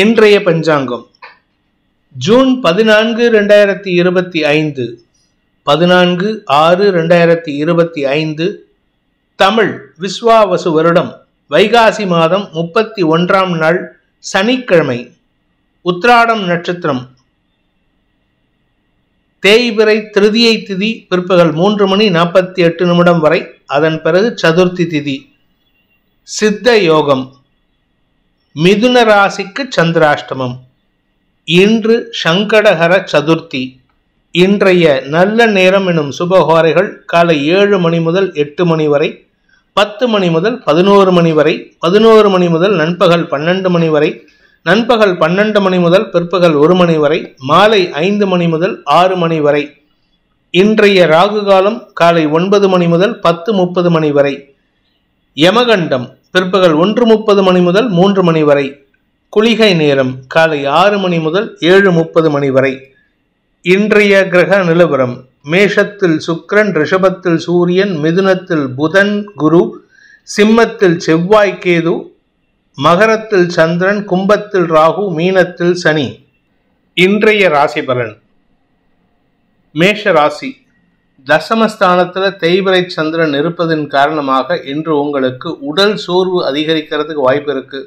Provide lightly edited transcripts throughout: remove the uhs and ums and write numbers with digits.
இன்றைய பஞ்சாங்கம் ஜூன் 14, 2025 14/6/2025 தமிழ் விஸ்வாவசு வருடம் வைகாசி மாதம் 31ஆம் நாள் சனிக்கிழமை, உத்திராடம் நட்சத்திரம், தேய்பிறை திருதியை திதி பிற்பகல் 3:48 வரை, அதன் பிறகு சதுர்த்தி திதி. சித்த யோகம். மிதுன ராசிக்கு சந்திராஷ்டமம். இன்று சங்கடஹர சதுர்த்தி. இன்றைய நல்ல நேரம் எனும் சுபஹோரைகள் காலை 7 மணி முதல் 8 மணி வரை, 10 மணி முதல் 11 மணி வரை, 11 மணி முதல் நண்பகல் 12 மணி வரை, நண்பகல் 12 மணி முதல் பிற்பகல் 1 மணி வரை, மாலை 5 மணி முதல் 6 மணி வரை. இன்றைய ராகு காலம் காலை 9 மணி முதல் 10:30 மணி வரை. யமகண்டம் பிற்பகல் 1:30 மணி முதல் 3 மணி வரை. குளிகை நேரம் காலை 6 மணி முதல் 7:30 மணி வரை. இன்றைய கிரக நிலவரம்: மேஷத்தில் சுக்கிரன், ரிஷபத்தில் சூரியன், மிதுனத்தில் புதன் குரு, சிம்மத்தில் செவ்வாய் கேது, மகரத்தில் சந்திரன், கும்பத்தில் ராகு, மீனத்தில் சனி. இன்றைய ராசி பலன்: மேஷ ராசி. தசமஸ்தானத்தில் தேய்பிறை சந்திரன் இருப்பதன் காரணமாக இன்று உங்களுக்கு உடல் சோர்வு அதிகரிக்கிறதுக்கு வாய்ப்பு இருக்கு.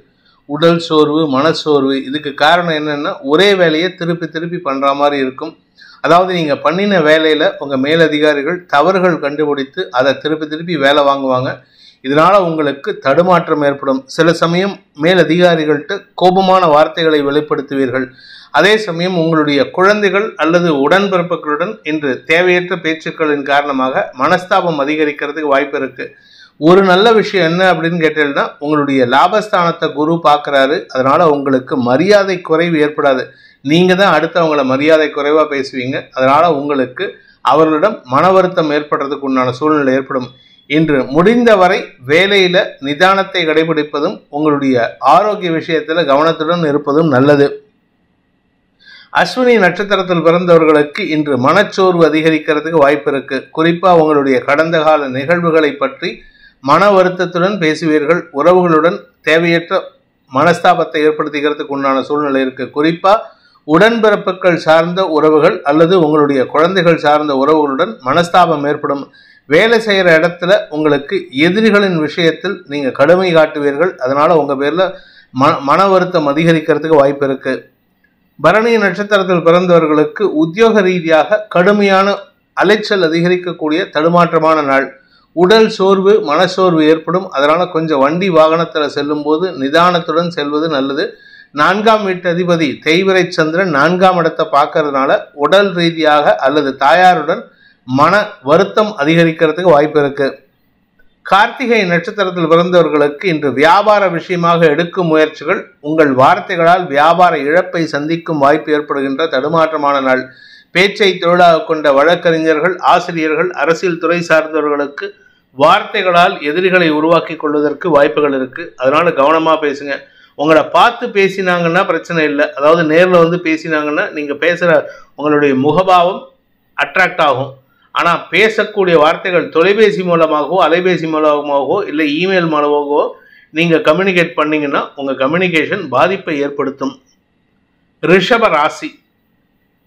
உடல் சோர்வு, மனசோர்வு. இதுக்கு காரணம் என்னன்னா, ஒரே வேலையை திருப்பி திருப்பி பண்ற மாதிரி இருக்கும். அதாவது நீங்க பண்ணின வேலையில உங்க மேலதிகாரிகள் தவறுகள் கண்டுபிடித்து அதை திருப்பி திருப்பி வேலை வாங்குவாங்க. இதனால உங்களுக்கு தடுமாற்றம் ஏற்படும். சில சமயம் மேலதிகாரிகள்கிட்ட கோபமான வார்த்தைகளை வெளிப்படுத்துவீர்கள். அதே சமயம் உங்களுடைய குழந்தைகள் அல்லது உடன்பிறப்புகளுடன் இன்று தேவையற்ற பேச்சுக்களின் காரணமாக மனஸ்தாபம் அதிகரிக்கிறதுக்கு வாய்ப்பு இருக்கு. ஒரு நல்ல விஷயம் என்ன அப்படின்னு கேட்டீங்கன்னா, உங்களுடைய லாபஸ்தானத்தை குரு பார்க்கறாரு. அதனால உங்களுக்கு மரியாதை குறைவு ஏற்படாது. நீங்க தான் அடுத்தவங்களை மரியாதை குறைவா பேசுவீங்க. அதனால உங்களுக்கு அவர்களிடம் மன வருத்தம் ஏற்படுறதுக்கு உண்டான சூழ்நிலை ஏற்படும். இன்று முடிந்தவரை வேலையில நிதானத்தை கடைபிடிப்பதும் உங்களுடைய ஆரோக்கிய விஷயத்துல கவனத்துடன் இருப்பதும் நல்லது. அஸ்வினி நட்சத்திரத்தில் பிறந்தவர்களுக்கு இன்று மனச்சோர்வு அதிகரிக்கிறதுக்கு வாய்ப்பு இருக்கு. குறிப்பா உங்களுடைய கடந்த கால நிகழ்வுகளை பற்றி மன வருத்தத்துடன் பேசுவீர்கள். உறவுகளுடன் தேவையற்ற மனஸ்தாபத்தை ஏற்படுத்திக்கிறதுக்கு உண்டான சூழ்நிலை இருக்கு. குறிப்பா உடன்பிறப்புகள் சார்ந்த உறவுகள் அல்லது உங்களுடைய குழந்தைகள் சார்ந்த உறவுகளுடன் மனஸ்தாபம் ஏற்படும். வேலை செய்கிற இடத்துல உங்களுக்கு எதிரிகளின் விஷயத்தில் நீங்க கடுமை காட்டுவீர்கள். அதனால உங்க பேர்ல மன வருத்தம் அதிகரிக்கிறதுக்கு வாய்ப்பு இருக்கு. பரணி நட்சத்திரத்தில் பிறந்தவர்களுக்கு உத்தியோக ரீதியாக கடுமையான அலைச்சல் அதிகரிக்கக்கூடிய தடுமாற்றமான நாள். உடல் சோர்வு, மனசோர்வு ஏற்படும். அதனால கொஞ்சம் வண்டி வாகனத்தில் செல்லும் போது நிதானத்துடன் செல்வது நல்லது. 4ஆம் வீட்டு அதிபதி தேய்பிறை சந்திரன் 4ஆம் இடத்தை பார்க்கறதுனால உடல் ரீதியாக அல்லது தாயாருடன் மன வருத்தம் அதிகரிக்கிறதுக்கு வாய்ப்பு இருக்கு. கார்த்திகை நட்சத்திரத்தில் பிறந்தவர்களுக்கு இன்று வியாபார விஷயமாக எடுக்கும் முயற்சிகள் உங்கள் வார்த்தைகளால் வியாபார இழப்பை சந்திக்கும் வாய்ப்பு ஏற்படுகின்ற தடுமாற்றமான நாள். பேச்சை தொழிலாக கொண்ட வழக்கறிஞர்கள், ஆசிரியர்கள், அரசியல் துறை சார்ந்தவர்களுக்கு வார்த்தைகளால் எதிரிகளை உருவாக்கி கொள்வதற்கு வாய்ப்புகள் இருக்கு. அதனால கவனமா பேசுங்க. உங்களை பார்த்து பேசினாங்கன்னா பிரச்சனை இல்லை. அதாவது நேரில் வந்து பேசினாங்கன்னா நீங்க பேசுற உங்களுடைய முகபாவம் அட்ராக்ட் ஆகும். ஆனால் பேசக்கூடிய வார்த்தைகள் தொலைபேசி மூலமாகவோ அலைபேசி மூலமாகவோ இல்லை இமெயில் மூலமாகவோ நீங்கள் கம்யூனிகேட் பண்ணீங்கன்னா உங்கள் கம்யூனிகேஷன் பாதிப்பை ஏற்படுத்தும். ரிஷப ராசி.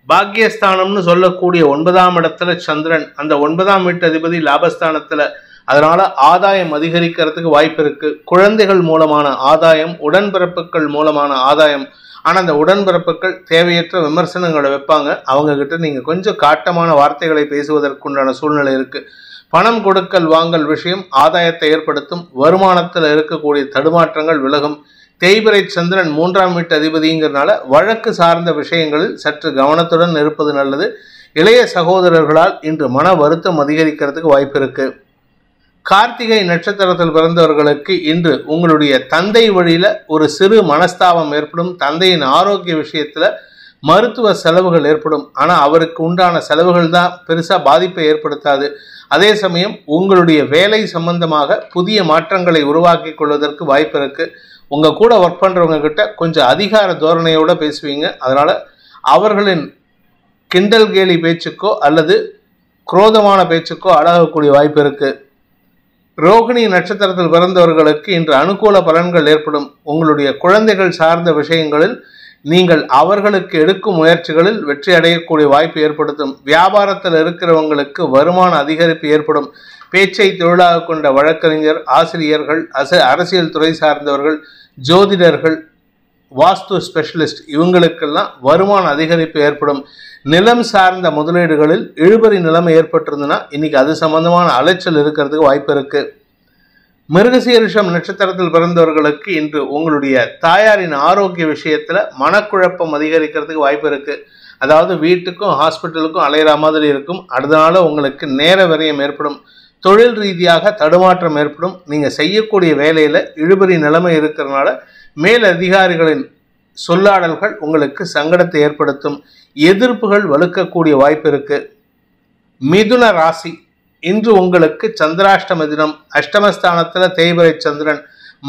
பாக்யஸ்தானம்னு சொல்லக்கூடிய 9ஆம் இடத்துல சந்திரன், அந்த 9ஆம் வீட்டு அதிபதி லாபஸ்தானத்தில். அதனால ஆதாயம் அதிகரிக்கிறதுக்கு வாய்ப்பு இருக்கு. குழந்தைகள் மூலமான ஆதாயம், உடன்பிறப்புகள் மூலமான ஆதாயம். ஆனால் அந்த உடன்பிறப்புகள் தேவையற்ற விமர்சனங்களை வைப்பாங்க. அவங்க கிட்ட நீங்கள் கொஞ்சம் காட்டமான வார்த்தைகளை பேசுவதற்குண்டான சூழ்நிலை இருக்கு. பணம் கொடுக்கல் வாங்கல் விஷயம் ஆதாயத்தை ஏற்படுத்தும். வருமானத்தில் இருக்கக்கூடிய தடுமாற்றங்கள் விலகும். தேய்பிறை சந்திரன் 3ஆம் வீட்டு அதிபதிங்கிறதுனால வழக்கு சார்ந்த விஷயங்களில் சற்று கவனத்துடன் இருப்பது நல்லது. இளைய சகோதரர்களால் இன்று மன வருத்தம் அதிகரிக்கிறதுக்கு வாய்ப்பு இருக்கு. கார்த்திகை நட்சத்திரத்தில் பிறந்தவர்களுக்கு இன்று உங்களுடைய தந்தை வழியில ஒரு சிறு மனஸ்தாபம் ஏற்படும். தந்தையின் ஆரோக்கிய விஷயத்துல மருத்துவ செலவுகள் ஏற்படும். ஆனால் அவருக்கு உண்டான செலவுகள் தான் பெருசா பாதிப்பை ஏற்படுத்தாது. அதே சமயம் உங்களுடைய வேலை சம்பந்தமாக புதிய மாற்றங்களை உருவாக்கி கொள்வதற்கு வாய்ப்பு இருக்கு. உங்க கூட ஒர்க் பண்றவங்க கிட்ட கொஞ்சம் அதிகார தோரணையோட பேசுவீங்க. அதனால அவர்களின் கிண்டல் கேலி பேச்சுக்கோ அல்லது குரோதமான பேச்சுக்கோ அழகக்கூடிய வாய்ப்பு இருக்கு. ரோகிணி நட்சத்திரத்தில் பிறந்தவர்களுக்கு இன்று அனுகூல பலன்கள் ஏற்படும். உங்களுடைய குழந்தைகள் சார்ந்த விஷயங்களில் நீங்கள் அவர்களுக்கு எடுக்கும் முயற்சிகளில் வெற்றி அடையக்கூடிய வாய்ப்பு ஏற்படுத்தும். வியாபாரத்தில் இருக்கிறவங்களுக்கு வருமான அதிகரிப்பு ஏற்படும். பேச்சை தொழிலாக கொண்ட வழக்கறிஞர், ஆசிரியர்கள், அரசியல் துறை சார்ந்தவர்கள், ஜோதிடர்கள், வாஸ்து ஸ்பெஷலிஸ்ட் இவங்களுக்கெல்லாம் வருமான அதிகரிப்பு ஏற்படும். நிலம் சார்ந்த முதலீடுகளில் இழுபறி நிலைமை ஏற்பட்டிருந்ததுன்னா இன்னைக்கு அது சம்பந்தமான அலைச்சல் இருக்கிறதுக்கு வாய்ப்பு இருக்கு. மிருகசீரிஷம் நட்சத்திரத்தில் பிறந்தவர்களுக்கு இன்று உங்களுடைய தாயாரின் ஆரோக்கிய விஷயத்துல மனக்குழப்பம் அதிகரிக்கிறதுக்கு வாய்ப்பு இருக்கு. அதாவது வீட்டுக்கும் ஹாஸ்பிட்டலுக்கும் அலையிற மாதிரி இருக்கும். அதனால உங்களுக்கு நேர விரயம் ஏற்படும். தொழில் ரீதியாக தடுமாற்றம் ஏற்படும். நீங்க செய்யக்கூடிய வேலையில இழுபறி நிலைமை இருக்கிறதுனால மேல் அதிகாரிகளின் சொல்லாடல்கள் உங்களுக்கு சங்கடத்தை ஏற்படுத்தும். எதிர்ப்புகள் வலுக்கக்கூடிய வாய்ப்பு இருக்கு. மிதுன ராசி, இன்று உங்களுக்கு சந்திராஷ்டம தினம். அஷ்டமஸ்தானத்துல தேய்பிறை சந்திரன்.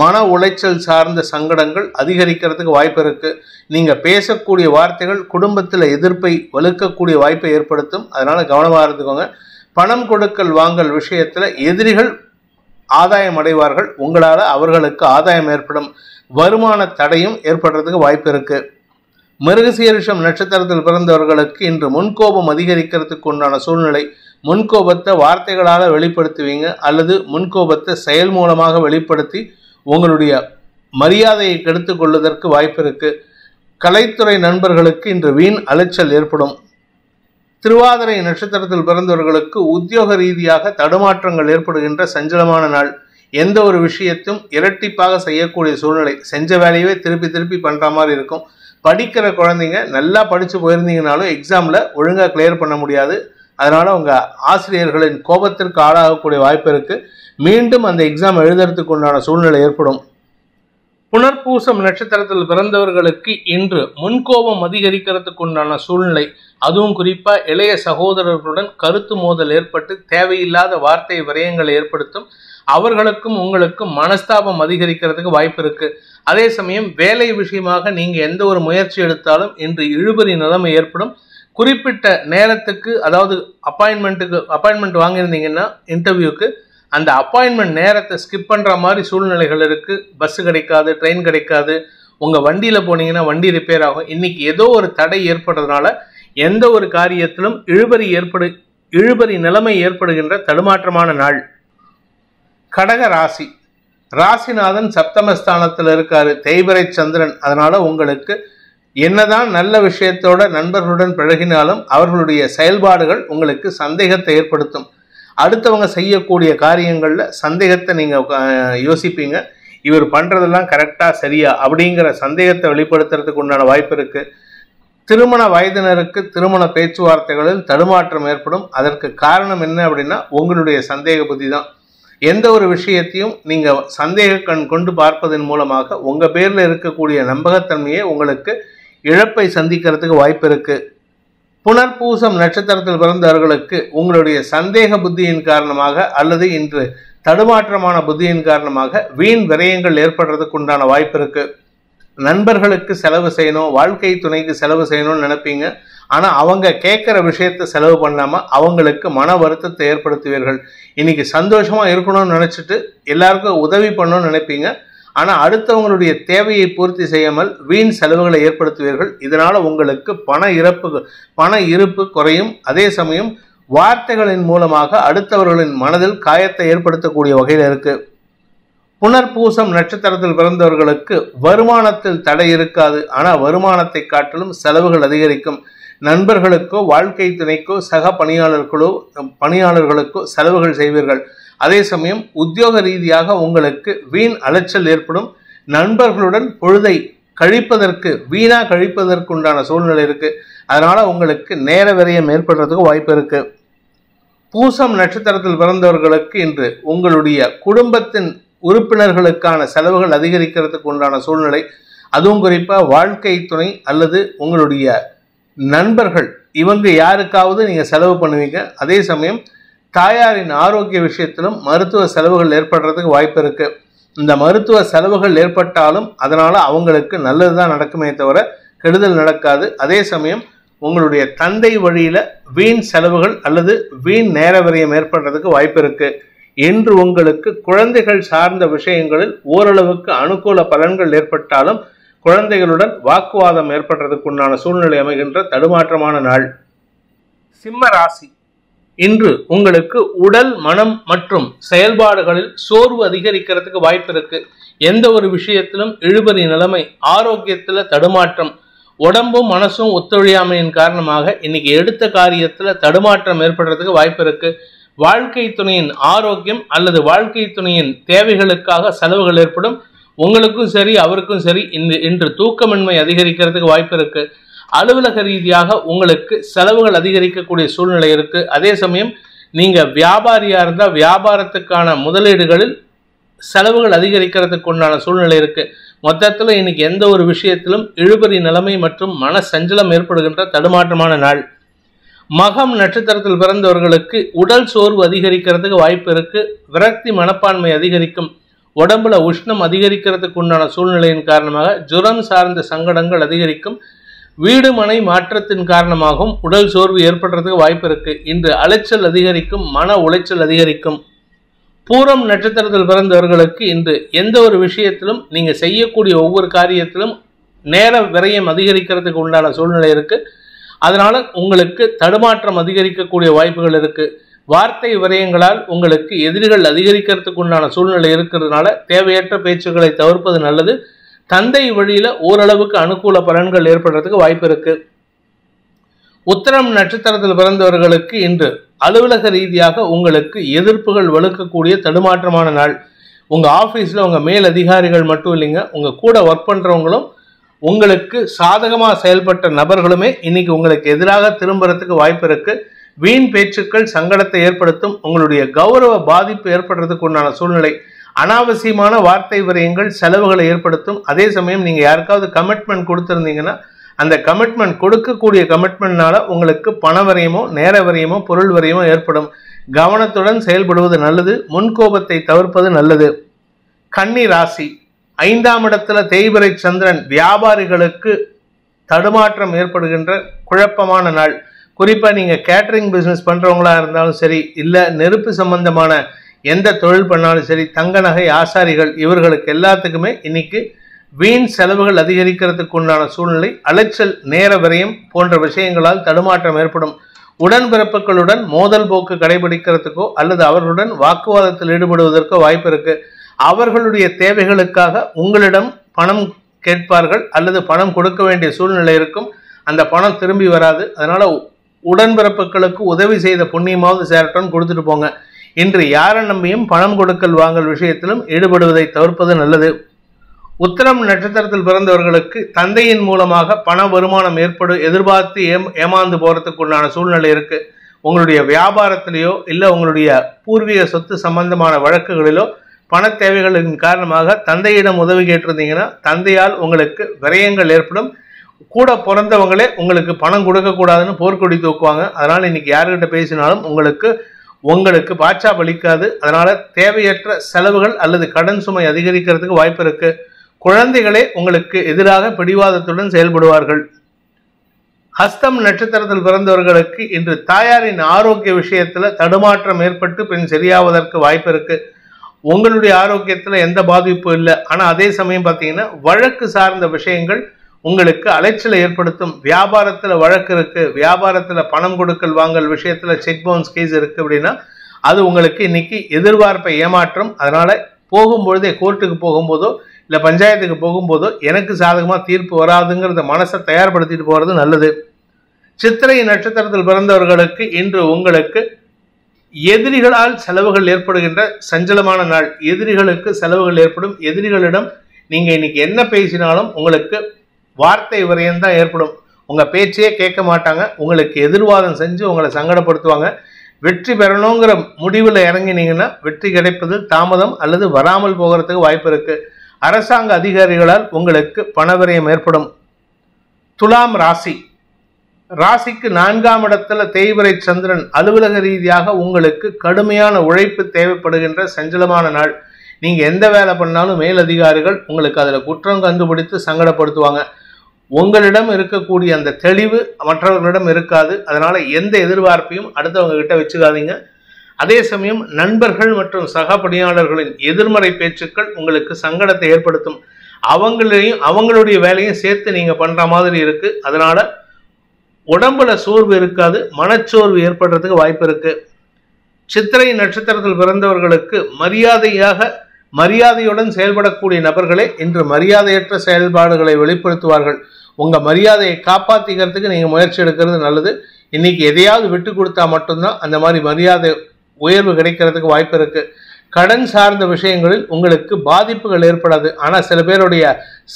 மன உளைச்சல் சார்ந்த சங்கடங்கள் அதிகரிக்கிறதுக்கு வாய்ப்பு இருக்கு. நீங்க பேசக்கூடிய வார்த்தைகள் குடும்பத்தில் எதிர்ப்பை வலுக்கக்கூடிய வாய்ப்பை ஏற்படுத்தும். அதனால கவனமாக இருந்துக்கோங்க. பணம் கொடுக்கல் வாங்கல் விஷயத்துல எதிரிகள் ஆதாயம் அடைவார்கள். உங்களால அவர்களுக்கு ஆதாயம் ஏற்படும். வருமான தடையும் ஏற்படுறதுக்கு வாய்ப்பு இருக்கு. மிருகசீரிஷம் நட்சத்திரத்தில் பிறந்தவர்களுக்கு இன்று முன்கோபம் அதிகரிக்கிறதுக்கு உண்டான சூழ்நிலை. முன்கோபத்தை வார்த்தைகளால் வெளிப்படுத்துவீங்க அல்லது முன்கோபத்தை செயல் மூலமாக வெளிப்படுத்தி உங்களுடைய மரியாதையை கெடுத்து கொள்வதற்கு வாய்ப்பு இருக்கு. கலைத்துறை நண்பர்களுக்கு இன்று வீண் அலைச்சல் ஏற்படும். திருவாதிரை நட்சத்திரத்தில் பிறந்தவர்களுக்கு உத்தியோக ரீதியாக தடுமாற்றங்கள் ஏற்படுகின்ற சஞ்சலமான நாள். எந்த ஒரு விஷயத்தையும் இரட்டிப்பாக செய்யக்கூடிய சூழ்நிலை. செஞ்ச வேலையவே திருப்பி திருப்பி பண்ற மாதிரி இருக்கும். படிக்கிற குழந்தைங்க நல்லா படிச்சு போயிருந்தீங்கனாலும் எக்ஸாம்ல ஒழுங்கா கிளியர் பண்ண முடியாது. அதனால உங்க ஆசிரியர்களின் கோபத்திற்கு ஆளாகக்கூடிய வாய்ப்பு இருக்கு. மீண்டும் அந்த எக்ஸாம் எழுதுறதுக்கு உண்டான சூழ்நிலை ஏற்படும். புனர்பூசம் நட்சத்திரத்தில் பிறந்தவர்களுக்கு இன்று முன்கோபம் அதிகரிக்கிறதுக்கு உண்டான சூழ்நிலை. அதுவும் குறிப்பா இளைய சகோதரர்களுடன் கருத்து மோதல் ஏற்பட்டு தேவையில்லாத வார்த்தை விரயங்களை ஏற்படுத்தும். அவர்களுக்கும் உங்களுக்கும் மனஸ்தாபம் அதிகரிக்கிறதுக்கு வாய்ப்பு இருக்கு. அதே சமயம் வேலை விஷயமாக நீங்க எந்த ஒரு முயற்சி எடுத்தாலும் இன்று இழுபறி நிலைமை ஏற்படும். குறிப்பிட்ட நேரத்துக்கு, அதாவது அப்பாயின்மெண்ட் வாங்கியிருந்தீங்கன்னா இன்டர்வியூக்கு, அந்த அப்பாயின்மெண்ட் நேரத்தை ஸ்கிப் பண்ற மாதிரி சூழ்நிலைகள் இருக்கு. பஸ் கிடைக்காது, ட்ரெயின் கிடைக்காது. உங்க வண்டியில போனீங்கன்னா வண்டி ரிப்பேர் ஆகும். இன்னைக்கு ஏதோ ஒரு தடை ஏற்படுறதுனால எந்த ஒரு காரியத்திலும் இழுபறி நிலைமை ஏற்படுகின்ற தடுமாற்றமான நாள். கடக ராசி, ராசிநாதன் சப்தமஸ்தானத்தில் இருக்காரு, தேய்பிறை சந்திரன். அதனால உங்களுக்கு என்னதான் நல்ல விஷயத்தோட நண்பர்களுடன் பழகினாலும் அவர்களுடைய செயல்பாடுகள் உங்களுக்கு சந்தேகத்தை ஏற்படுத்தும். அடுத்தவங்க செய்யக்கூடிய காரியங்கள்ல சந்தேகத்தை நீங்க யோசிப்பீங்க. இவர் பண்றதெல்லாம் கரெக்டா சரியா அப்படிங்கிற சந்தேகத்தை வெளிப்படுத்துறதுக்கு உண்டான வாய்ப்பு இருக்கு. திருமண வயதினருக்கு திருமண பேச்சுவார்த்தைகளில் தடுமாற்றம் ஏற்படும். அதற்கு காரணம் என்ன அப்படின்னா உங்களுடைய சந்தேக புத்தி தான். எந்த ஒரு விஷயத்தையும் நீங்க சந்தேக கண் கொண்டு பார்ப்பதன் மூலமாக உங்க பேர்ல இருக்கக்கூடிய நம்பகத்தன்மையை உங்களுக்கு இழப்பை சந்திக்கிறதுக்கு வாய்ப்பு இருக்கு. புனர்பூசம் நட்சத்திரத்தில் பிறந்தவர்களுக்கு உங்களுடைய சந்தேக புத்தியின் காரணமாக அல்லது இன்று தடுமாற்றமான புத்தியின் காரணமாக வீண் விரயங்கள் ஏற்படுறதுக்கு உண்டான வாய்ப்பு இருக்கு. நண்பர்களுக்கு செலவு செய்யணும், வாழ்க்கை துணைக்கு செலவு செய்யணும்னு நினைப்பீங்க. ஆனா அவங்க கேட்கிற விஷயத்த செலவு பண்ணாம அவங்களுக்கு மன வருத்தத்தை ஏற்படுத்துவீர்கள். இன்னைக்கு சந்தோஷமா இருக்கணும்னு நினைச்சிட்டு எல்லாருக்கும் உதவி பண்ணணும்னு நினைப்பீங்க. ஆனா அடுத்தவங்களுடைய தேவையை பூர்த்தி செய்யாமல் வீண் செலவுகளை ஏற்படுத்துவீர்கள். இதனால உங்களுக்கு பண இருப்பு குறையும். அதே சமயம் வார்த்தைகளின் மூலமாக அடுத்தவர்களின் மனதில் காயத்தை ஏற்படுத்தக்கூடிய வகையில் இருக்கு. புனர்பூசம் நட்சத்திரத்தில் பிறந்தவர்களுக்கு வருமானத்தில் தடை இருக்காது. ஆனா வருமானத்தை காட்டிலும் செலவுகள் அதிகரிக்கும். நண்பர்களுக்கோ வாழ்க்கை துணைக்கோ சக பணியாளர்களுக்கோ செலவுகள் செய்வீர்கள். அதே சமயம் உத்தியோக ரீதியாக உங்களுக்கு வீண் அலைச்சல் ஏற்படும். நண்பர்களுடன் பொழுதை வீணா கழிப்பதற்கு உண்டான சூழ்நிலை இருக்கு. அதனால உங்களுக்கு நேர விரயம் ஏற்படுறதுக்கு வாய்ப்பு இருக்கு. பூசம் நட்சத்திரத்தில் பிறந்தவர்களுக்கு இன்று உங்களுடைய குடும்பத்தின் உறுப்பினர்களுக்கான செலவுகள் அதிகரிக்கிறதுக்கு உண்டான சூழ்நிலை. அதுவும் குறிப்பா வாழ்க்கை துணை அல்லது உங்களுடைய நண்பர்கள், இவங்க யாருக்காவது நீங்க செலவு பண்ணுவீங்க. அதே சமயம் தாயாரின் ஆரோக்கிய விஷயத்திலும் மருத்துவ செலவுகள் ஏற்படுறதுக்கு வாய்ப்பு இருக்கு. இந்த மருத்துவ செலவுகள் ஏற்பட்டாலும் அதனால அவங்களுக்கு நல்லதுதான் நடக்குமே தவிர கெடுதல் நடக்காது. அதே சமயம் உங்களுடைய தந்தை வழியில வீண் செலவுகள் அல்லது வீண் நேர விரயம் ஏற்படுறதுக்கு வாய்ப்பு இருக்கு. இன்று உங்களுக்கு குழந்தைகள் சார்ந்த விஷயங்களில் ஓரளவுக்கு அனுகூல பலன்கள் ஏற்பட்டாலும் குழந்தைகளுடன் வாக்குவாதம் ஏற்படுறதுக்குண்டான சூழ்நிலை அமைகின்ற தடுமாற்றமான நாள். சிம்ம ராசி, இன்று உங்களுக்கு உடல், மனம் மற்றும் செயல்பாடுகளில் சோர்வு அதிகரிக்கிறதுக்கு வாய்ப்பு இருக்கு. எந்த ஒரு விஷயத்திலும் இழுபறி நிலைமை, ஆரோக்கியத்துல தடுமாற்றம், உடம்பும் மனசும் ஒத்துழையாமையின் காரணமாக இன்னைக்கு எடுத்த காரியத்துல தடுமாற்றம் ஏற்படுறதுக்கு வாய்ப்பு இருக்கு. வாழ்க்கை துணையின் ஆரோக்கியம் அல்லது வாழ்க்கை துணையின் தேவைகளுக்காக செலவுகள் ஏற்படும். உங்களுக்கும் சரி அவருக்கும் சரி இன்று தூக்கமின்மை அதிகரிக்கிறதுக்கு வாய்ப்பு இருக்கு. அலுவலக ரீதியாக உங்களுக்கு செலவுகள் அதிகரிக்கக்கூடிய சூழ்நிலை இருக்கு. அதே சமயம் நீங்க வியாபாரியா இருந்தால் வியாபாரத்துக்கான முதலீடுகளில் செலவுகள் அதிகரிக்கிறதுக்கு உண்டான சூழ்நிலை இருக்கு. மொத்தத்தில் இன்னைக்கு எந்த ஒரு விஷயத்திலும் இழுபறி நிலைமை மற்றும் மன சஞ்சலம் ஏற்படுகின்ற தடுமாற்றமான நாள். மகம் நட்சத்திரத்தில் பிறந்தவர்களுக்கு உடல் சோர்வு அதிகரிக்கிறதுக்கு வாய்ப்பு இருக்கு. விரக்தி மனப்பான்மை அதிகரிக்கும். உடம்புல உஷ்ணம் அதிகரிக்கிறதுக்கு உண்டான சூழ்நிலையின் காரணமாக ஜுரம் சார்ந்த சங்கடங்கள் அதிகரிக்கும். வீடு மனை மாற்றத்தின் காரணமாகவும் உடல் சோர்வு ஏற்படுறதுக்கு வாய்ப்பு இருக்கு. இன்று அலைச்சல் அதிகரிக்கும், மன உளைச்சல் அதிகரிக்கும். பூரம் நட்சத்திரத்தில் பிறந்தவர்களுக்கு இன்று எந்த ஒரு விஷயத்திலும் நீங்க செய்யக்கூடிய ஒவ்வொரு காரியத்திலும் நேர விரயம் அதிகரிக்கிறதுக்கு உண்டான சூழ்நிலை இருக்கு. அதனால உங்களுக்கு தடுமாற்றம் அதிகரிக்கக்கூடிய வாய்ப்புகள் இருக்கு. வார்த்தை விரயங்களால் உங்களுக்கு எதிரிகள் அதிகரிக்கிறதுக்கு உண்டான சூழ்நிலை இருக்கிறதுனால தேவையற்ற பேச்சுக்களை தவிர்ப்பது நல்லது. தந்தை வழியில ஓரளவுக்கு அனுகூல பலன்கள் ஏற்படுறதுக்கு வாய்ப்பு இருக்கு. உத்திரம் நட்சத்திரத்தில் பிறந்தவர்களுக்கு இன்று அலுவலக ரீதியாக உங்களுக்கு எதிர்ப்புகள் வலுக்கக்கூடிய தடுமாற்றமான நாள். உங்க ஆபீஸ்ல உங்க மேல் அதிகாரிகள் மட்டும் இல்லைங்க, உங்க கூட ஒர்க் பண்றவங்களும் உங்களுக்கு சாதகமாக செயல்பட்ட நபர்களுமே இன்னைக்கு உங்களுக்கு எதிராக திரும்புறதுக்கு வாய்ப்பு இருக்கு. வீண் பேச்சுக்கள் சங்கடத்தை ஏற்படுத்தும். உங்களுடைய கௌரவ பாதிப்பு ஏற்படுறதுக்கு உண்டான சூழ்நிலை. அனாவசியமான வார்த்தை விரயங்கள் செலவுகளை ஏற்படுத்தும். அதே சமயம் நீங்க யாருக்காவது கமிட்மெண்ட் கொடுத்திருந்தீங்கன்னா அந்த கமிட்மெண்ட் கொடுக்கக்கூடிய கமிட்மெண்ட்னால உங்களுக்கு பண வரையமோ நேர வரையமோ பொருள் வரையமோ ஏற்படும். கவனத்துடன் செயல்படுவது நல்லது. முன்கோபத்தை தவிர்ப்பது நல்லது. கன்னி ராசி, 5ஆம் இடத்துல தேய்பிறை சந்திரன் வியாபாரிகளுக்கு தடுமாற்றம் ஏற்படுகின்ற குழப்பமான நாள். குறிப்பா நீங்க கேட்டரிங் பிசினஸ் பண்றவங்களா இருந்தாலும் சரி, இல்ல நெருப்பு சம்பந்தமான எந்த தொழில் பண்ணாலும் சரி, தங்க நகை ஆசாரிகள், இவர்களுக்கு எல்லாத்துக்குமே இன்னைக்கு வீண் செலவுகள் அதிகரிக்கிறதுக்கு உண்டான சூழ்நிலை. அலைச்சல், நேர விரயம் போன்ற விஷயங்களால் தடுமாற்றம் ஏற்படும். உடன்பிறப்புகளுடன் மோதல் போக்கு கடைபிடிக்கிறதுக்கோ அல்லது அவர்களுடன் வாக்குவாதத்தில் ஈடுபடுவதற்கோ வாய்ப்பு இருக்கு. அவர்களுடைய தேவைகளுக்காக உங்களிடம் பணம் கேட்பார்கள் அல்லது பணம் கொடுக்க வேண்டிய சூழ்நிலை இருக்கும். அந்த பணம் திரும்பி வராது. அதனால உடன்பிறப்புகளுக்கு உதவி செய்த புண்ணியமாவது சேரட்டும் கொடுத்துட்டு போங்க. இன்று யாரை நம்பியும் பணம் கொடுக்கல் வாங்கல் விஷயத்திலும் ஈடுபடுவதை தவிர்ப்பது நல்லது. உத்திரம் நட்சத்திரத்தில் பிறந்தவர்களுக்கு தந்தையின் மூலமாக பண வருமானம் எதிர்பார்த்து ஏமாந்து போறதுக்குண்டான சூழ்நிலை இருக்கு. உங்களுடைய வியாபாரத்திலேயோ இல்ல உங்களுடைய பூர்வீக சொத்து சம்பந்தமான வழக்குகளிலோ பண தேவைகளின் காரணமாக தந்தையிடம் உதவி கேட்டிருந்தீங்கன்னா தந்தையால் உங்களுக்கு விரயங்கள் ஏற்படும். கூட பிறந்தவங்களே உங்களுக்கு பணம் கொடுக்க கூடாதுன்னு போர்க்கொடி தூக்குவாங்க. அதனால இன்னைக்கு யாருக்கிட்ட பேசினாலும் உங்களுக்கு பாச்சா பலிக்காது. அதனால தேவையற்ற செலவுகள் அல்லது கடன் சுமை அதிகரிக்கிறதுக்கு வாய்ப்பு இருக்கு. குழந்தைகளே உங்களுக்கு எதிராக பிடிவாதத்துடன் செயல்படுவார்கள். ஹஸ்தம் நட்சத்திரத்தில் பிறந்தவர்களுக்கு இன்று தாயாரின் ஆரோக்கிய விஷயத்துல தடுமாற்றம் ஏற்பட்டு பின் சரியாவதற்கு வாய்ப்பு இருக்கு. உங்களுடைய ஆரோக்கியத்துல எந்த பாதிப்பும் இல்லை. ஆனா அதே சமயம் பார்த்தீங்கன்னா வழக்கு சார்ந்த விஷயங்கள் உங்களுக்கு அலைச்சலை ஏற்படுத்தும். வியாபாரத்துல வழக்கு இருக்கு, வியாபாரத்துல பணம் கொடுக்கல் வாங்கல் விஷயத்துல செக் பவுன்ஸ் கேஸ் இருக்கு அப்படின்னா அது உங்களுக்கு இன்னைக்கு எதிர்பார்ப்பை ஏமாற்றம். அதனால போகும்பொழுதே கோர்ட்டுக்கு போகும்போதோ இல்ல பஞ்சாயத்துக்கு போகும்போதோ எனக்கு சாதகமா தீர்ப்பு வராதுங்கிறத மனசை தயார்படுத்திட்டு போறது நல்லது. சித்திரை நட்சத்திரத்தில் பிறந்தவர்களுக்கு இன்று உங்களுக்கு எதிரிகளால் செலவுகள் ஏற்படுகின்ற சஞ்சலமான நாள். எதிரிகளுக்கு செலவுகள் ஏற்படும். எதிரிகளிடம் நீங்க இன்னைக்கு என்ன பேசினாலும் உங்களுக்கு வார்த்தை விரயம் தான் ஏற்படும். உங்க பேச்சையே கேட்க மாட்டாங்க. உங்களுக்கு எதிர்வாதம் செஞ்சு உங்களை சங்கடப்படுத்துவாங்க. வெற்றி பெறணுங்கிற முடிவில் இறங்கினீங்கன்னா வெற்றி கிடைப்பது தாமதம் அல்லது வராமல் போகிறதுக்கு வாய்ப்பு இருக்கு. அரசாங்க அதிகாரிகளால் உங்களுக்கு பணவிரயம் ஏற்படும். துலாம் ராசி, ராசிக்கு 4ஆம் இடத்துல தேய்பிறை சந்திரன் அலுவலக ரீதியாக உங்களுக்கு கடுமையான உழைப்பு தேவைப்படுகின்ற சஞ்சலமான நாள். நீங்க எந்த வேலை பண்ணாலும் மேலதிகாரிகள் உங்களுக்கு அதுல குற்றம் கண்டுபிடித்து சங்கடப்படுத்துவாங்க. உங்களிடம் இருக்கக்கூடிய அந்த தெளிவு மற்றவர்களிடம் இருக்காது. அதனால எந்த எதிர்பார்ப்பையும் அடுத்தவங்க கிட்ட வச்சுக்காதீங்க. அதே சமயம் நண்பர்கள் மற்றும் சக பணியாளர்களின் எதிர்மறை பேச்சுக்கள் உங்களுக்கு சங்கடத்தை ஏற்படுத்தும். அவங்களுடைய வேலையும் சேர்த்து நீங்க பண்ற மாதிரி இருக்கு. அதனால உடம்புல சோர்வு இருக்காது, மனச்சோர்வு ஏற்படுறதுக்கு வாய்ப்பு இருக்கு. சித்திரை நட்சத்திரத்தில் பிறந்தவர்களுக்கு மரியாதையுடன் செயல்படக்கூடிய நபர்களே இன்று மரியாதையற்ற செயல்பாடுகளை வெளிப்படுத்துவார்கள். உங்க மரியாதையை காப்பாத்திக்கிறதுக்கு நீங்க முயற்சி எடுக்கிறது நல்லது. இன்னைக்கு எதையாவது விட்டு கொடுத்தா மட்டும்தான் அந்த மாதிரி மரியாதை உயர்வு கிடைக்கிறதுக்கு வாய்ப்பு இருக்கு. கடன் சார்ந்த விஷயங்களில் உங்களுக்கு பாதிப்புகள் ஏற்படாது. ஆனால் சில பேருடைய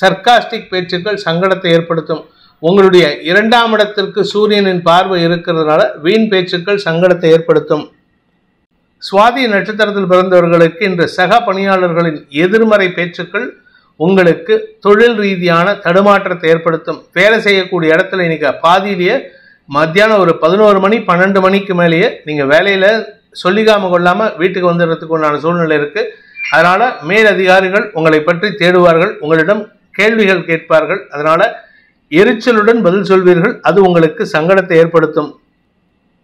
சர்க்காஸ்டிக் பேச்சுக்கள் சங்கடத்தை ஏற்படுத்தும். உங்களுடைய 2ஆம் இடத்திற்கு சூரியனின் பார்வை இருக்கிறதுனால வீண் பேச்சுக்கள் சங்கடத்தை ஏற்படுத்தும். சுவாதி நட்சத்திரத்தில் பிறந்தவர்களுக்கு இன்று சக பணியாளர்களின் எதிர்மறை பேச்சுக்கள் உங்களுக்கு தொழில் ரீதியான தடுமாற்றத்தை ஏற்படுத்தும். வேலை செய்யக்கூடிய இடத்துல இன்னைக்கு பாதியிலேயே மத்தியானம் ஒரு 11 மணி 12 மணிக்கு மேலேயே நீங்க வேலையில சொல்லிக்காம கொள்ளாம வீட்டுக்கு வந்துடுறதுக்கு உண்டான சூழ்நிலை இருக்கு. அதனால மேல் அதிகாரிகள் உங்களை பற்றி தேடுவார்கள், உங்களிடம் கேள்விகள் கேட்பார்கள். அதனால எரிச்சலுடன் பதில் சொல்வீர்கள், அது உங்களுக்கு சங்கடத்தை ஏற்படுத்தும்.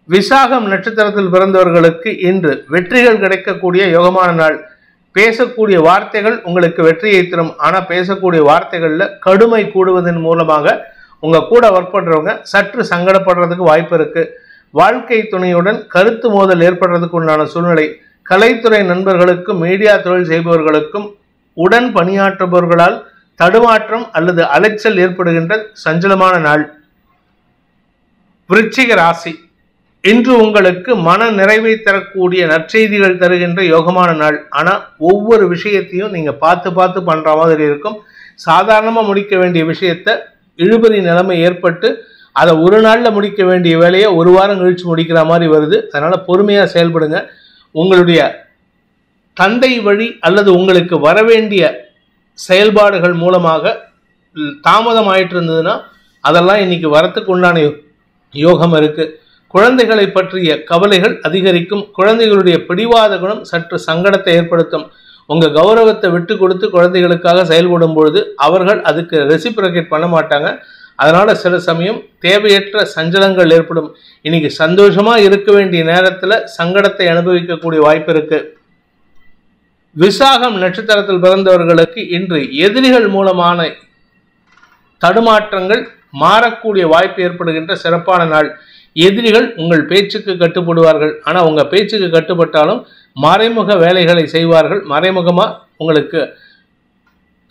விசாகம் நட்சத்திரத்தில் பிறந்தவர்களுக்கு இன்று வெற்றிகள் கிடைக்கக்கூடிய யோகமான நாள். பேசக்கூடிய வார்த்தைகள் உங்களுக்கு வெற்றியை தரும். ஆனால் பேசக்கூடிய வார்த்தைகள்ல கடுமை கூடுவதன் மூலமாக உங்க கூட ஒர்க் பண்றவங்க சற்று சங்கடப்படுறதுக்கு வாய்ப்பு இருக்கு. வாழ்க்கை துணையுடன் கருத்து மோதல் ஏற்படுறதுக்கு உண்டான சூழ்நிலை. கலைத்துறை நண்பர்களுக்கும் மீடியா தொழில் செய்பவர்களுக்கும் உடன் பணியாற்றுபவர்களால் தடுமாற்றம் அல்லது அலைச்சல் ஏற்படுகின்ற சஞ்சலமான நாள். விருச்சிக ராசி, இன்று உங்களுக்கு மன நிறைவை தரக்கூடிய நற்செய்திகள் தருகின்ற யோகமான நாள். ஆனா ஒவ்வொரு விஷயத்தையும் நீங்க பார்த்து பண்ற மாதிரி இருக்கும். சாதாரணமா முடிக்க வேண்டிய விஷயத்த இழுபறி நிலைமை ஏற்பட்டு அதை ஒரு நாள்ல முடிக்க வேண்டிய வேலையை ஒரு வாரம் கழிச்சு முடிக்கிற மாதிரி வருது. அதனால பொறுமையா செயல்படுங்க. உங்களுடைய தந்தை வழி அல்லது உங்களுக்கு வரவேண்டிய செயல்பாடுகள் மூலமாக தாமதம் ஆயிட்டு இருந்ததுன்னா அதெல்லாம் இன்னைக்கு வரத்துக்கு உண்டான யோகம் இருக்கு. குழந்தைகளை பற்றிய கவலைகள் அதிகரிக்கும். குழந்தைகளுடைய பிடிவாத குணம் சற்று சங்கடத்தை ஏற்படுத்தும். உங்க கௌரவத்தை விட்டு கொடுத்து குழந்தைகளுக்காக செயல்படும் பொழுது அவர்கள் அதுக்கு ரெசிப்ரோகேட் பண்ண மாட்டாங்க. அதனால சில சமயம் தேவையற்ற சஞ்சலங்கள் ஏற்படும். இன்னைக்கு சந்தோஷமா இருக்க வேண்டிய நேரத்துல சங்கடத்தை அனுபவிக்கக்கூடிய வாய்ப்பு இருக்கு. விசாகம் நட்சத்திரத்தில் பிறந்தவர்களுக்கு இன்று எதிரிகள் மூலமான தடுமாற்றங்கள் மாறக்கூடிய வாய்ப்பு ஏற்படுகின்ற சிறப்பான நாள். எதிரிகள் உங்கள் பேச்சுக்கு கட்டுப்படுவார்கள். ஆனா உங்க பேச்சுக்கு கட்டுப்பட்டாலும் மறைமுக வேலைகளை செய்வார்கள். மறைமுகமா உங்களுக்கு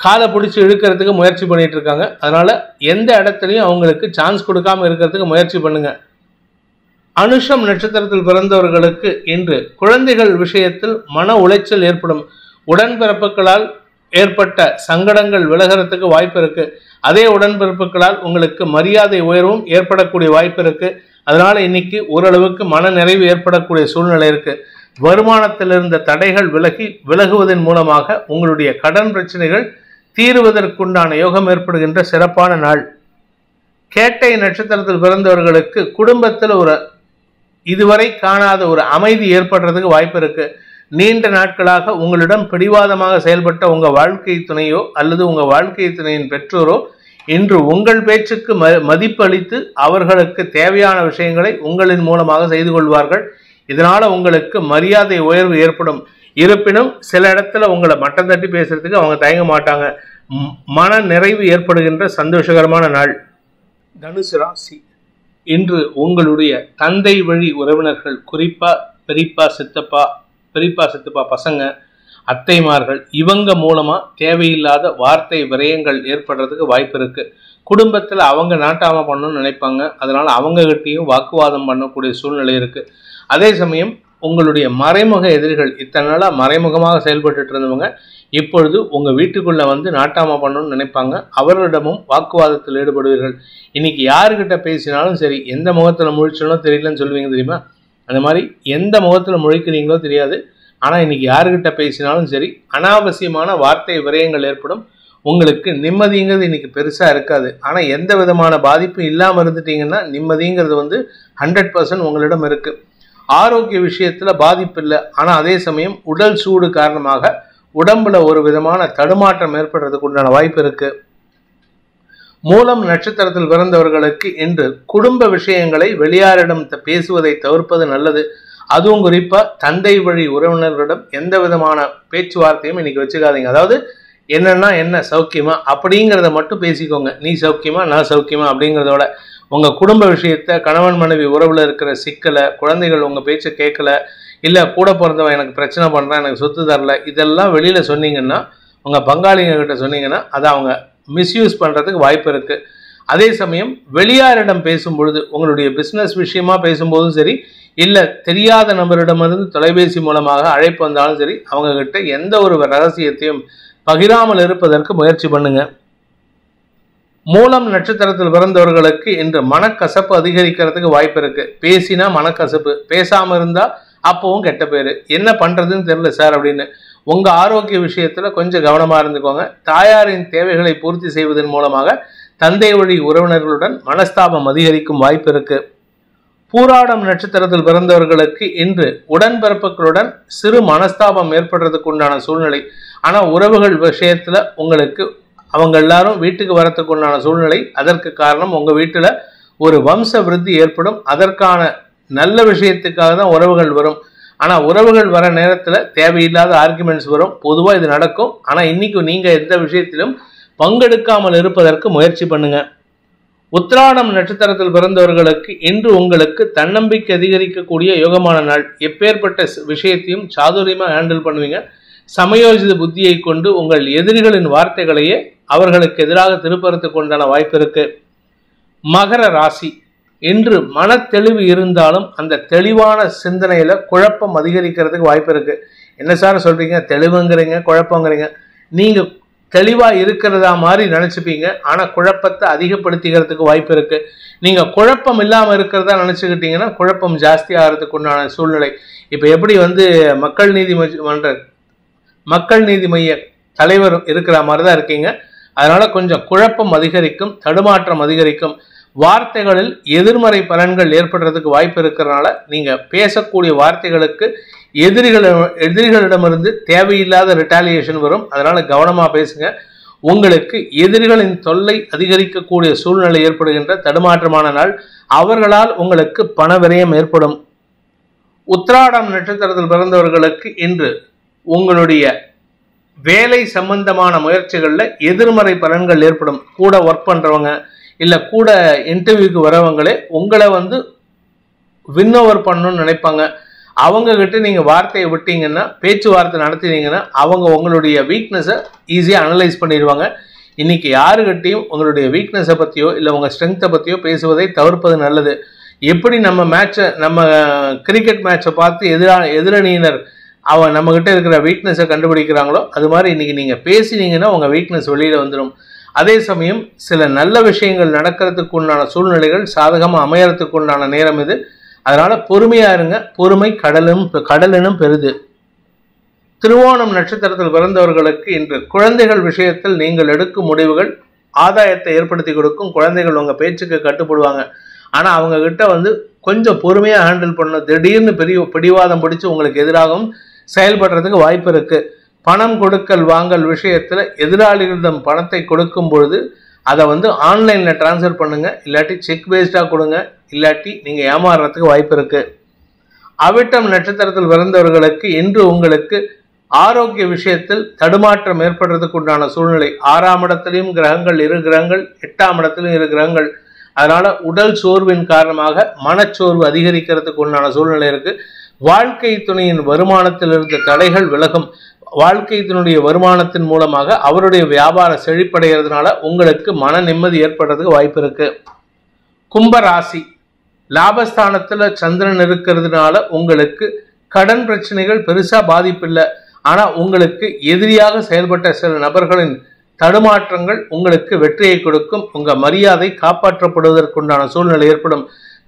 காலை பிடிச்சி இழுக்கிறதுக்கு முயற்சி பண்ணிட்டு இருக்காங்க. அதனால எந்த இடத்துலையும் அவங்களுக்கு சான்ஸ் கொடுக்காம இருக்கிறதுக்கு முயற்சி பண்ணுங்க. அனுஷம் நட்சத்திரத்தில் பிறந்தவர்களுக்கு இன்று குழந்தைகள் விஷயத்தில் மன உளைச்சல் ஏற்படும். உடன்பிறப்புகளால் ஏற்பட்ட சங்கடங்கள் விலகிறதுக்கு வாய்ப்பு இருக்கு. அதே உடன்பிறப்புகளால் உங்களுக்கு மரியாதை உயர்வும் ஏற்படக்கூடிய வாய்ப்பு இருக்கு. அதனால இன்னைக்கு ஓரளவுக்கு மன நிறைவு ஏற்படக்கூடிய சூழ்நிலை இருக்கு. வருமானத்தில் இருந்த தடைகள் விலகுவதன் மூலமாக உங்களுடைய கடன் பிரச்சனைகள் தீருவதற்குண்டான யோகம் ஏற்படுகின்ற சிறப்பான நாள். கேட்டை நட்சத்திரத்தில் பிறந்தவர்களுக்கு குடும்பத்தில் இதுவரை காணாத ஒரு அமைதி ஏற்படுறதுக்கு வாய்ப்பு இருக்கு. நீண்ட நாட்களாக உங்களிடம் பிடிவாதமாக செயல்பட்ட உங்க வாழ்க்கை துணையோ அல்லது உங்க வாழ்க்கை துணையின் பெற்றோரோ இன்று உங்கள் பேச்சுக்கு மதிப்பு அளித்து அவர்களுக்கு தேவையான விஷயங்களை உங்களின் மூலமாக செய்து கொள்வார்கள். இதனால உங்களுக்கு மரியாதை உயர்வு ஏற்படும். இருப்பினும் சில இடத்துல உங்களை மட்டம் தட்டி பேசுறதுக்கு அவங்க தயங்க மாட்டாங்க. மன நிறைவு ஏற்படுகின்ற சந்தோஷகரமான நாள். தனுசு ராசி, இன்று உங்களுடைய தந்தை வழி உறவினர்கள், குறிப்பா பெரியப்பா சித்தப்பா பசங்க, அத்தைமார்கள், இவங்க மூலமா தேவையில்லாத வார்த்தை விரயங்கள் ஏற்படுறதுக்கு வாய்ப்பு இருக்கு. குடும்பத்துல அவங்க நாட்டாம பண்ணணும்னு நினைப்பாங்க. அதனால அவங்க கிட்டையும் வாக்குவாதம் பண்ணக்கூடிய சூழ்நிலை இருக்கு. அதே சமயம் உங்களுடைய மறைமுக எதிரிகள், இத்தனை நாளா மறைமுகமாக செயல்பட்டு இருந்தவங்க இப்பொழுது உங்க வீட்டுக்குள்ள வந்து நாட்டாம பண்ணணும்னு நினைப்பாங்க. அவர்களிடமும் வாக்குவாதத்தில் ஈடுபடுவீர்கள். இன்னைக்கு யாருக்கிட்ட பேசினாலும் சரி, எந்த முகத்துல முழிச்சாலும் தெரியலன்னு சொல்லுவீங்க தெரியுமா? அந்த மாதிரி எந்த முகத்துல முழிக்கிறீங்களோ தெரியாது. ஆனா இன்னைக்கு யாருக்கிட்ட பேசினாலும் சரி அனாவசியமான வார்த்தை விரயங்கள் ஏற்படும். உங்களுக்கு நிம்மதிங்கிறது இன்னைக்கு பெருசா இருக்காது. ஆனா எந்த விதமான பாதிப்பும் இல்லாம இருந்துட்டீங்கன்னா நிம்மதிங்கிறது 100% உங்களிடம் இருக்கு. ஆரோக்கிய விஷயத்துல பாதிப்பு இல்லை. ஆனா அதே சமயம் உடல் சூடு காரணமாக உடம்புல ஒரு விதமான தடுமாற்றம் ஏற்படுறதுக்கு உண்டான வாய்ப்பு இருக்கு. மூலம் நட்சத்திரத்தில் பிறந்தவர்களுக்கு இன்று குடும்ப விஷயங்களை வெளியாரிடம் பேசுவதை தவிர்ப்பது நல்லது. அதுவும் குறிப்பா தந்தை வழி உறவினர்களிடம் எந்த விதமான பேச்சுவார்த்தையும் இன்னைக்கு வச்சுக்காதீங்க. அதாவது என்னன்னா என்ன சௌக்கியமா அப்படிங்கிறத மட்டும் பேசிக்கோங்க. நீ சௌக்கியமா நான் சௌக்கியமா அப்படிங்கிறதோட உங்க குடும்ப விஷயத்த, கணவன் மனைவி உறவுல இருக்கிற சிக்கலை, குழந்தைகள் உங்க பேச்சை கேட்கல, இல்ல கூட பிறந்தவன் எனக்கு பிரச்சனை பண்றான், எனக்கு சொத்து தரல, இதெல்லாம் வெளியில சொன்னீங்கன்னா, உங்க பங்காளிங்க கிட்ட சொன்னீங்கன்னா அதை அவங்க மிஸ்யூஸ் பண்றதுக்கு வாய்ப்பு இருக்கு. அதே சமயம் வெளியாரிடம் பேசும்பொழுது, உங்களுடைய பிசினஸ் விஷயமா பேசும்போதும் சரி, இல்ல தெரியாத நபரிடமிருந்து தொலைபேசி மூலமாக அழைப்பு வந்தாலும் சரி, அவங்க கிட்ட எந்த ஒரு ரகசியத்தையும் பகிராமல் இருப்பதற்கு முயற்சி பண்ணுங்க. மூலம் நட்சத்திரத்தில் பிறந்தவர்களுக்கு இன்று மனக்கசப்பு அதிகரிக்கிறதுக்கு வாய்ப்பு இருக்கு. பேசினா மனக்கசப்பு, பேசாம இருந்தா அப்பவும் கெட்ட பேரு. என்ன பண்றதுன்னு தெரியல சார் அப்படின்னு உங்க ஆரோக்கிய விஷயத்துல கொஞ்சம் கவனமா இருந்துக்கோங்க. தாயாரின் தேவைகளை பூர்த்தி செய்வதன் மூலமாக தந்தை வழி உறவினர்களுடன் மனஸ்தாபம் அதிகரிக்கும் வாய்ப்பு இருக்கு. பூராடம் நட்சத்திரத்தில் பிறந்தவர்களுக்கு இன்று உடன்பிறப்புகளுடன் சிறு மனஸ்தாபம் ஏற்படுறதுக்கு உண்டான சூழ்நிலை. ஆனா உறவுகள் விஷயத்துல உங்களுக்கு அவங்க எல்லாரும் வீட்டுக்கு வரத்துக்கு உண்டான சூழ்நிலை. அதற்கு காரணம் உங்க வீட்டுல ஒரு வம்ச விருத்தி ஏற்படும். அதற்கான நல்ல விஷயத்துக்காக தான் உறவுகள் வரும். ஆனா உறவுகள் வர நேரத்துல தேவையில்லாத ஆர்குமெண்ட்ஸ் வரும். பொதுவா இது நடக்கும். ஆனா இன்னைக்கு நீங்க எந்த விஷயத்திலும் பங்கெடுக்காமல் இருப்பதற்கு முயற்சி பண்ணுங்க. உத்திராடம் நட்சத்திரத்தில் பிறந்தவர்களுக்கு இன்று உங்களுக்கு தன்னம்பிக்கை அதிகரிக்கக்கூடிய யோகமான நாள். எப்பேற்பட்ட விஷயத்தையும் சாதுரியமா ஹேண்டில் பண்ணுவீங்க. சமயோஜித புத்தியை கொண்டு உங்கள் எதிரிகளின் வார்த்தைகளையே அவர்களுக்கு எதிராக திருப்பறத்துக்கு உண்டான வாய்ப்பு இருக்கு. மகர ராசி, இன்று மன தெளிவு இருந்தாலும் அந்த தெளிவான சிந்தனையில குழப்பம் அதிகரிக்கிறதுக்கு வாய்ப்பு இருக்கு. என்ன சார் சொல்றீங்க, தெளிவுங்கிறீங்க குழப்பங்கிறீங்க? நீங்க தெளிவா இருக்கிறதா மாதிரி நினைச்சுப்பீங்க, ஆனா குழப்பத்தை அதிகப்படுத்திக்கிறதுக்கு வாய்ப்பு இருக்கு. நீங்க குழப்பம் இல்லாம இருக்கிறதா நினைச்சுக்கிட்டீங்கன்னா குழப்பம் ஜாஸ்தி ஆகிறதுக்கு உண்டான சூழ்நிலை. இப்ப எப்படி மக்கள் நீதி மைய தலைவர் இருக்கிற மாதிரிதான் இருக்கீங்க. அதனால கொஞ்சம் குழப்பம் அதிகரிக்கும், தடுமாற்றம் அதிகரிக்கும். வார்த்தைகளில் எதிர்மறை பலன்கள் ஏற்படுறதுக்கு வாய்ப்பு இருக்கிறதுனால நீங்க பேசக்கூடிய வார்த்தைகளுக்கு எதிரிகளிடமிருந்து தேவையில்லாத ரிட்டாலியேஷன் வரும். அதனால கவனமா பேசுங்க. உங்களுக்கு எதிரிகளின் தொல்லை அதிகரிக்கக்கூடிய சூழ்நிலை ஏற்படுகின்ற தடுமாற்றமான நாள். அவர்களால் உங்களுக்கு பண விரயம் ஏற்படும். உத்திராடம் நட்சத்திரத்தில் பிறந்தவர்களுக்கு இன்று உங்களுடைய வேலை சம்பந்தமான முயற்சிகள்ல எதிர்மறை பலன்கள் ஏற்படும். கூட ஒர்க் பண்றவங்க இல்ல கூட இன்டர்வியூக்கு வரவங்களே உங்களை வின்-ஓவர் பண்ணணும்னு நினைப்பாங்க. அவங்க கிட்ட நீங்க வார்த்தையை விட்டீங்கன்னா, பேச்சுவார்த்தை நடத்தினீங்கன்னா அவங்க உங்களுடைய வீக்னஸை ஈஸியா அனலைஸ் பண்ணிடுவாங்க. இன்னைக்கு யாருகிட்டையும் உங்களுடைய வீக்னஸை பத்தியோ இல்ல உங்க ஸ்ட்ரென்த்தை பத்தியோ பேசுவதை தவிர்ப்பது நல்லது. எப்படி நம்ம கிரிக்கெட் மேட்சை பார்த்து எதிரணியினர் அவன் நம்ம கிட்ட இருக்கிற வீக்னஸை கண்டுபிடிக்கிறாங்களோ அது மாதிரி இன்னைக்கு நீங்க பேசினீங்கன்னா உங்க வீக்னஸ் வெளியில வந்துடும். அதே சமயம் சில நல்ல விஷயங்கள் நடக்கிறதுக்கு உண்டான சூழ்நிலைகள் சாதகமா அமையறதுக்கு உண்டான நேரம் இது. அதனால பொறுமையா இருங்க. பொறுமை கடலினும் பெரிது. திருவோணம் நட்சத்திரத்தில் பிறந்தவர்களுக்கு இன்று குழந்தைகள் விஷயத்தில் நீங்கள் எடுக்கும் முடிவுகள் ஆதாயத்தை ஏற்படுத்தி கொடுக்கும். குழந்தைகள் உங்க பேச்சுக்கு கட்டுப்படுவாங்க. ஆனா அவங்க கிட்ட கொஞ்சம் பொறுமையா ஹேண்டில் பண்ணணும். திடீர்னு பெரிய பிடிவாதம் பிடிச்சு உங்களுக்கு எதிராகவும் செயல்படுறதுக்கு வாய்ப்பு இருக்கு. பணம் கொடுக்கல் வாங்கல் விஷயத்துல எதிராளிகளிடம் பணத்தை கொடுக்கும் பொழுது அதை ஆன்லைன்ல டிரான்ஸ்ஃபர் பண்ணுங்க. இல்லாட்டி செக் பேஸ்டா கொடுங்க. இல்லாட்டி நீங்க ஏமாறுறதுக்கு வாய்ப்பு இருக்கு. அவிட்டம் நட்சத்திரத்தில் பிறந்தவர்களுக்கு இன்று உங்களுக்கு ஆரோக்கிய விஷயத்தில் தடுமாற்றம் ஏற்படுறதுக்கு உண்டான சூழ்நிலை. 6ஆம் இடத்திலும் கிரகங்கள் 2 கிரகங்கள், 8ஆம் இடத்திலும் 2 கிரகங்கள். அதனால உடல் சோர்வின் காரணமாக மனச்சோர்வு அதிகரிக்கிறதுக்கு உண்டான சூழ்நிலை இருக்கு. வாழ்க்கை துணையின் வருமானத்தில் இருந்த தடைகள் விலகும். வாழ்க்கை துணையுடைய வருமானத்தின் மூலமாக அவருடைய வியாபாரம் செழிப்படைகிறதுனால உங்களுக்கு மன நிம்மதி ஏற்படுறதுக்கு வாய்ப்பு இருக்கு. கும்பராசி, லாபஸ்தானத்துல சந்திரன் இருக்கிறதுனால உங்களுக்கு கடன் பிரச்சனைகள் பெருசா பாதிப்பில்லை. ஆனா உங்களுக்கு எதிரியாக செயல்பட்ட சில நபர்களின் தடுமாற்றங்கள் உங்களுக்கு வெற்றியை கொடுக்கும். உங்க மரியாதை காப்பாற்றப்படுவதற்குண்டான சூழ்நிலை ஏற்படும்.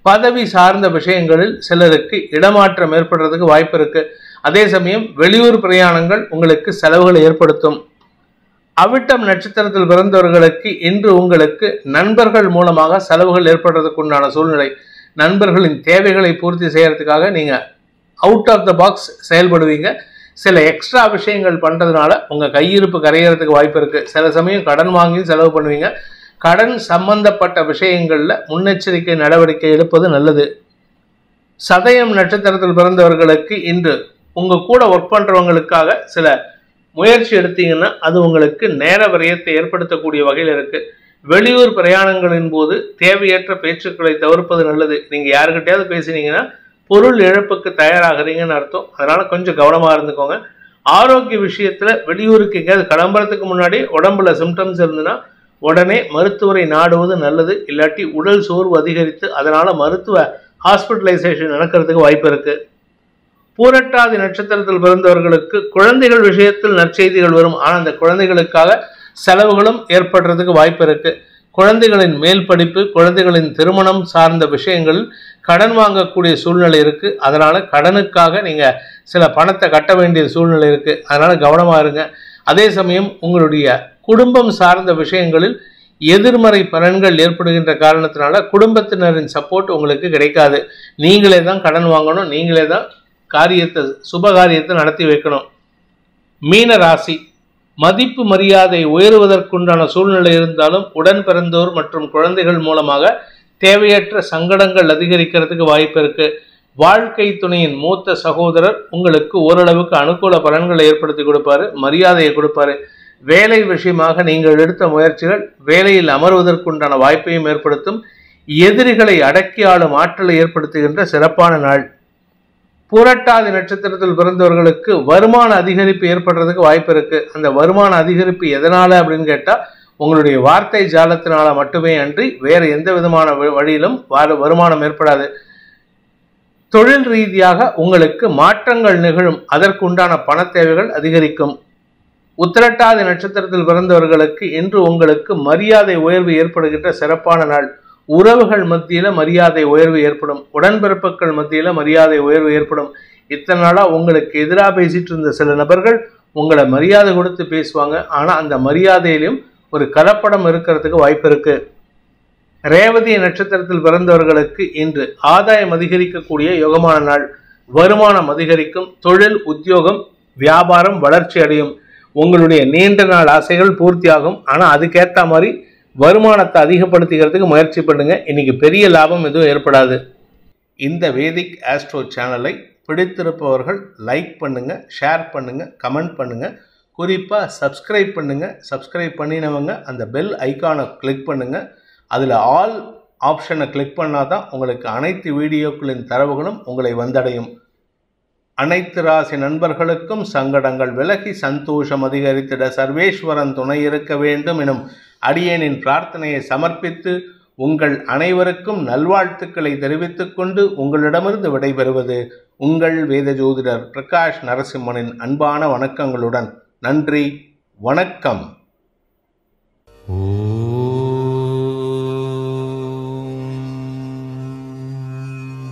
பதவி சார்ந்த விஷயங்களில் சிலருக்கு இடமாற்றம் ஏற்படுறதுக்கு வாய்ப்பு இருக்கு. அதே சமயம் வெளியூர் பிரயாணங்கள் உங்களுக்கு செலவுகளை ஏற்படுத்தும். அவிட்டம் நட்சத்திரத்தில் பிறந்தவர்களுக்கு இன்று உங்களுக்கு நண்பர்கள் மூலமாக செலவுகள் ஏற்படுறதுக்கு உண்டான சூழ்நிலை. நண்பர்களின் தேவைகளை பூர்த்தி செய்யறதுக்காக நீங்க அவுட் ஆஃப் த பாக்ஸ் செயல்படுவீங்க. சில எக்ஸ்ட்ரா விஷயங்கள் பண்றதுனால உங்க கையிருப்பு கரையறதுக்கு வாய்ப்பு இருக்கு. சில சமயம் கடன் வாங்கி செலவு பண்ணுவீங்க. கடன் சம்பந்தப்பட்ட விஷயங்கள்ல முன்னெச்சரிக்கை நடவடிக்கை எடுப்பது நல்லது. சதயம் நட்சத்திரத்தில் பிறந்தவர்களுக்கு இன்று உங்க கூட ஒர்க் பண்றவங்களுக்காக சில முயற்சி எடுத்தீங்கன்னா அது உங்களுக்கு நேர விரயத்தை ஏற்படுத்தக்கூடிய வகையில் இருக்கு. வெளியூர் பிரயாணங்களின் போது தேவையற்ற பேச்சுக்களை தவிர்ப்பது நல்லது. நீங்க யாருக்கிட்டையாவது பேசினீங்கன்னா பொருள் இழப்புக்கு தயாராகிறீங்கன்னு அர்த்தம். அதனால கொஞ்சம் கவனமா இருந்துக்கோங்க. ஆரோக்கிய விஷயத்துல வெளியூருக்கு எங்கேயாவது கிளம்புறதுக்கு முன்னாடி உடம்புல சிம்டம்ஸ் இருந்துன்னா உடனே மருத்துவரை நாடுவது நல்லது. இல்லாட்டி உடல் சோர்வு அதிகரித்து அதனால மருத்துவ ஹாஸ்பிட்டலைசேஷன் நடக்கிறதுக்கு வாய்ப்பு இருக்கு. பூரட்டாதி நட்சத்திரத்தில் பிறந்தவர்களுக்கு குழந்தைகள் விஷயத்தில் நற்செய்திகள் வரும். ஆனால் அந்த குழந்தைகளுக்காக செலவுகளும் ஏற்படுறதுக்கு வாய்ப்பு இருக்கு. குழந்தைகளின் மேல் படிப்பு, குழந்தைகளின் திருமணம் சார்ந்த விஷயங்களில் கடன் வாங்கக்கூடிய சூழ்நிலை இருக்கு. அதனால கடனுக்காக நீங்க சில பணத்தை கட்ட வேண்டிய சூழ்நிலை இருக்கு. அதனால கவனமா இருங்க. அதே சமயம் உங்களுடைய குடும்பம் சார்ந்த விஷயங்களில் எதிர்மறை பலன்கள் ஏற்படுகின்ற காரணத்தினால குடும்பத்தினரின் சப்போர்ட் உங்களுக்கு கிடைக்காது. நீங்களே தான் கடன் வாங்கணும், நீங்களே தான் சுபகாரியத்தை நடத்தி வைக்கணும். மீன ராசி, மதிப்பு மரியாதை உயருவதற்குண்டான சூழ்நிலை இருந்தாலும் உடன் பிறந்தோர் மற்றும் குழந்தைகள் மூலமாக தேவையற்ற சங்கடங்கள் அதிகரிக்கிறதுக்கு வாய்ப்பு இருக்கு. வாழ்க்கை துணையின் மூத்த சகோதரர் உங்களுக்கு ஓரளவுக்கு அனுகூல பலன்களை ஏற்படுத்தி கொடுப்பாரு, மரியாதையை கொடுப்பாரு. வேலை விஷயமாக நீங்கள் எடுத்த முயற்சிகள் வேலையில் அமர்வதற்குண்டான வாய்ப்பையும் ஏற்படுத்தும். எதிரிகளை அடக்கி ஆளும் ஆற்றலை ஏற்படுத்துகின்ற சிறப்பான நாள். பூரட்டாதி நட்சத்திரத்தில் பிறந்தவர்களுக்கு வருமான அதிகரிப்பு ஏற்படுறதுக்கு வாய்ப்பு இருக்கு. அந்த வருமான அதிகரிப்பு எதனால அப்படின்னு கேட்டா உங்களுடைய வார்த்தை ஜாலத்தினால மட்டுமே அன்றி வேற எந்த விதமான வழியிலும் வருமானம் ஏற்படாது. தொழில் ரீதியாக உங்களுக்கு மாற்றங்கள் நிகழும். அதற்குண்டான பண தேவைகள் அதிகரிக்கும். உத்திரட்டாதி நட்சத்திரத்தில் பிறந்தவர்களுக்கு இன்று உங்களுக்கு மரியாதை உயர்வு ஏற்படுகின்ற சிறப்பான நாள். உறவுகள் மத்தியில மரியாதை உயர்வு ஏற்படும். உடன்பிறப்புகள் மத்தியில மரியாதை உயர்வு ஏற்படும். இத்தனை நாளா உங்களுக்கு எதிராக பேசிட்டு இருந்த சில நபர்கள் உங்களை மரியாதை கொடுத்து பேசுவாங்க. ஆனா அந்த மரியாதையிலும் ஒரு கலப்படம் இருக்கிறதுக்கு வாய்ப்பு இருக்கு. ரேவதி நட்சத்திரத்தில் பிறந்தவர்களுக்கு இன்று ஆதாயம் அதிகரிக்கக்கூடிய யோகமான நாள். வருமானம் அதிகரிக்கும். தொழில், உத்தியோகம், வியாபாரம் வளர்ச்சி அடையும். உங்களுடைய நீண்ட நாள் ஆசைகள் பூர்த்தியாகும். ஆனா அதுக்கேற்ற மாதிரி வருமானத்தை அதிகப்படுத்திக்கிறதுக்கு முயற்சி பண்ணுங்க. இன்னைக்கு பெரிய லாபம் எதுவும் ஏற்படாது. இந்த வேதிக் ஆஸ்ட்ரோ சேனலை பிடித்திருப்பவர்கள் லைக் பண்ணுங்க, ஷேர் பண்ணுங்க, கமெண்ட் பண்ணுங்க. குறிப்பாக சப்ஸ்கிரைப் பண்ணுங்க. சப்ஸ்கிரைப் பண்ணினவங்க அந்த பெல் ஐக்கானை கிளிக் பண்ணுங்க. அதில் ஆல் ஆப்ஷனை கிளிக் பண்ணாதான் உங்களுக்கு அனைத்து வீடியோக்களின் தரவுகளும் உங்களை வந்தடையும். அனைத்து ராசி நண்பர்களுக்கும் சங்கடங்கள் விலகி சந்தோஷம் அதிகரித்திட சர்வேஸ்வரன் துணை இருக்க வேண்டும் எனும் அடியேனின் பிரார்த்தனையை சமர்ப்பித்து உங்கள் அனைவருக்கும் நல்வாழ்த்துக்களை தெரிவித்துக் கொண்டு உங்களிடமிருந்து விடைபெறுவது உங்கள் வேத ஜோதிடர் பிரகாஷ் நரசிம்மனின் அன்பான வணக்கங்களுடன். நன்றி, வணக்கம்.